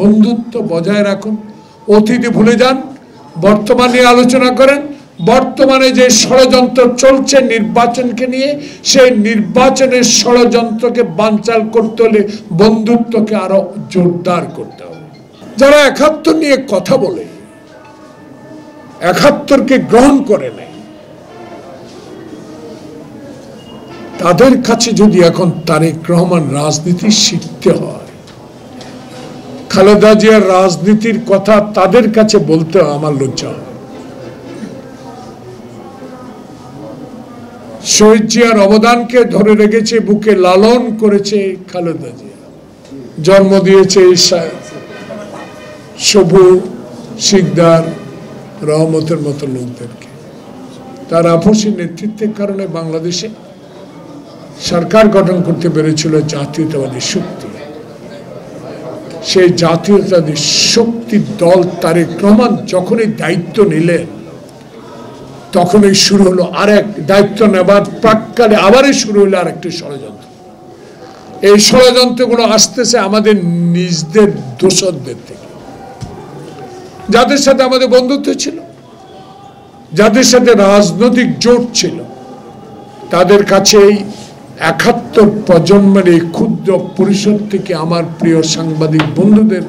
বন্ধুত্ব বজায় রাখুন, অতীতে ভুলে যান, বর্তমানে আলোচনা করেন। বর্তমানে যে ষড়যন্ত্র চলছে নির্বাচনকে নিয়ে, সেই নির্বাচনের ষড়যন্ত্রকে বানচাল করতে হলে বন্ধুত্বকে আরো জোরদার করতে হবে। যারা ৭১ নিয়ে কথা বলে, ৭১কে গ্রহণ করে নেয়, তাদের কাছে যদি এখন তারেক রহমান রাজনীতি শিখতে হয়, খালেদা জিয়ার রাজনীতির কথা তাদের কাছে বলতে আমার লজ্জা হয়। শহীদ জিয়ার অবদানকে ধরে রেখেছে, বুকে লালন করেছে খালেদা জিয়া, জন্ম দিয়েছে সবু শিকদার রহমতের মতো লোকদেরকে। তার আপসী নেতৃত্বের কারণে বাংলাদেশে সরকার গঠন করতে পেরেছিল জাতীয়তাবাদী শক্তি। সেই জাতীয়তাবাদী শক্তির দল তারেক রহমান যখনই দায়িত্ব নিলেন, তখনই শুরু হলো আরেক দায়িত্ব নেবার প্রাক্কালে আবারই শুরু হলো আরেকটি ষড়যন্ত্র। এই ষড়যন্ত্রগুলো আসতেছে আমাদের নিজদের দোসরদের থেকে, যাদের সাথে আমাদের বন্ধুত্ব ছিল, যাদের সাথে রাজনৈতিক জোট ছিল, তাদের কাছেই ৭১ প্রজন্মের এই ক্ষুদ্র পরিষদ থেকে আমার প্রিয় সাংবাদিক বন্ধুদের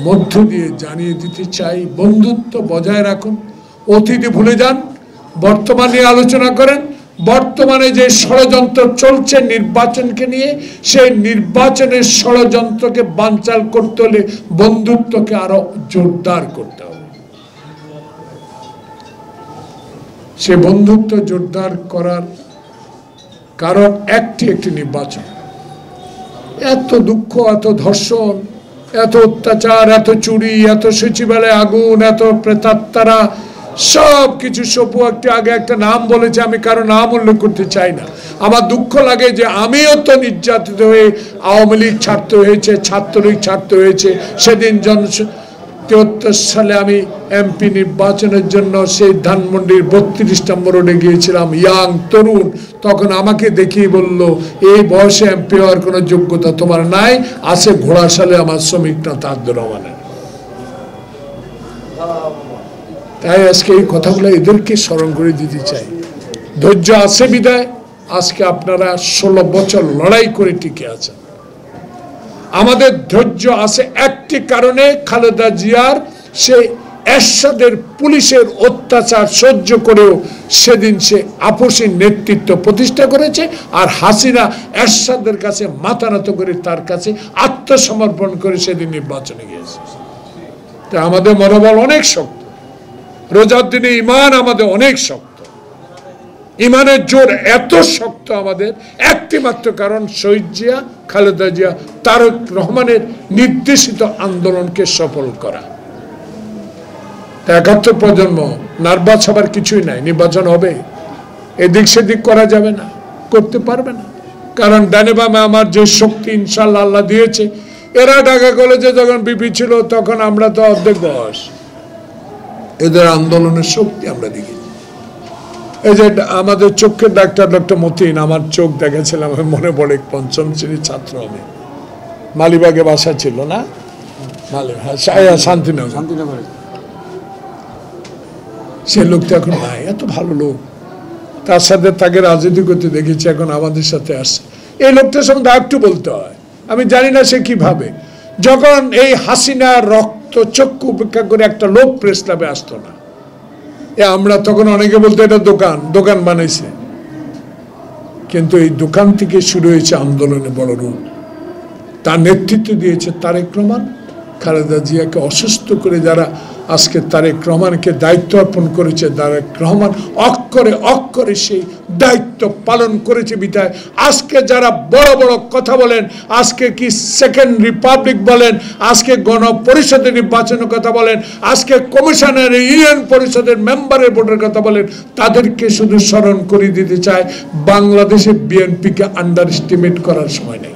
মধ্য দিয়ে জানিয়ে দিতে চাই, বন্ধুত্ব বজায় রাখুন, অতীতে ভুলে যান, বর্তমানে আলোচনা করেন। বর্তমানে যে ষড়যন্ত্র চলছে নির্বাচনকে নিয়ে, সেই নির্বাচনের ষড়যন্ত্রকে বানচাল করতে হলে বন্ধুত্বকে আরো জোরদার করতে হবে। সে বন্ধুত্ব জোরদার করার কারণ একটি নির্বাচন। এত দুঃখ, এত ধর্ষণ, এত অত্যাচার, এত চুরি, এত সচিবালয়ে আগুন, এত প্রেতাত্মারা, সব কিছু সপু একটু আগে একটা নাম বলেছে, আমি কারো নাম উল্লেখ করতে চাই না। আমার দুঃখ লাগে যে আমিও তো নির্যাতিত হয়ে আওয়ামী লীগ ছাড়তে হয়েছে, ছাত্রলীগ ছাড়তে হয়েছে। সেদিন ৭৩ সালে আমি এমপি নির্বাচনের জন্য সেই ধানমন্ডির ৩২ নম্বর রোডে গিয়েছিলাম, ইয়াং তরুণ। তখন আমাকে দেখিয়ে বলল, এই বয়সে এমপি হওয়ার কোনো যোগ্যতা তোমার নাই, আছে ঘোড়াশালে আমার শ্রমিকরা তাদের রহমানের। তাই আজকে এই কথাগুলো এদেরকে স্মরণ করে দিতে চাই। ধৈর্য আছে বিদায় আজকে আপনারা ১৬ বছর লড়াই করে টিকে আছেন। আমাদের ধৈর্য আছে একটি কারণে, খালেদা জিয়ার সেই এরশাদের পুলিশের অত্যাচার সহ্য করেও সেদিন সে আপসী নেতৃত্ব প্রতিষ্ঠা করেছে। আর হাসিনা এরশাদের কাছে মাথা নত করে তার কাছে আত্মসমর্পণ করে সেদিন নির্বাচনে গিয়েছে। তা আমাদের মনোবল অনেক শক্ত, রোজার দিনে ইমান আমাদের অনেক শক্ত। ইমানের জোর এত শক্ত আমাদের একটি মাত্র কারণ, শহীদ জিয়া, খালেদা জিয়া, তারেক রহমানের নির্দেশিত আন্দোলনকে সফল করা। ৭১ প্রজন্ম নার্ভাস হবার কিছুই নাই। নির্বাচন হবে, এদিক সেদিক করা যাবে না, করতে পারবে না। কারণ ডানে বামে আমার যে শক্তি ইনশাল্লাহ আল্লাহ দিয়েছে। এরা ঢাকা কলেজে যখন বিপি ছিল তখন আমরা তো অর্ধেক বয়স, এদের আন্দোলনের শক্তি আমরা দেখি। এই যে আমাদের চোখের ডাক্তার ডক্টর মতিন, আমার চোখ দেখেছিলাম, আমি মনে পড়ে ৫ম শ্রেণীর ছাত্র, আমি মালিবাগে বাসা ছিল না, শান্তিনগর। সে লোকটা এখন নাই, এত ভালো লোক, তার সাথে তাকে রাজনীতি করতে দেখেছি, এখন আমাদের সাথে আসছে। এই লোকটার সঙ্গে একটু বলতে হয়, আমি জানি না সে কিভাবে, যখন এই হাসিনা রক্ত চক্ষু উপেক্ষা করে একটা লোক প্রেস ক্লাবে আসতো না, আমরা তখন অনেকে বলতো এটা দোকান বানাইছে। কিন্তু এই দোকান থেকে শুরু হয়েছে আন্দোলনে বড় রূপ। তার নেতৃত্ব দিয়েছে তারেক রহমান। খালেদা জিয়াকে অসুস্থ করে যারা আজকে তারেক রহমানকে দায়িত্ব অর্পণ করেছে, তারেক রহমান অক্ষরে অক্ষরে সেই দায়িত্ব পালন করেছে বিধায় আজকে যারা বড় বড় কথা বলেন, আজকে কি সেকেন্ড রিপাবলিক বলেন, আজকে গণপরিষদের নির্বাচনের কথা বলেন, আজকে কমিশনের ইউনিয়ন পরিষদের মেম্বারের ভোটের কথা বলেন, তাদেরকে শুধু স্মরণ করে দিতে চায়, বাংলাদেশে বিএনপিকে আন্ডার এস্টিমেট করার সময় নেই।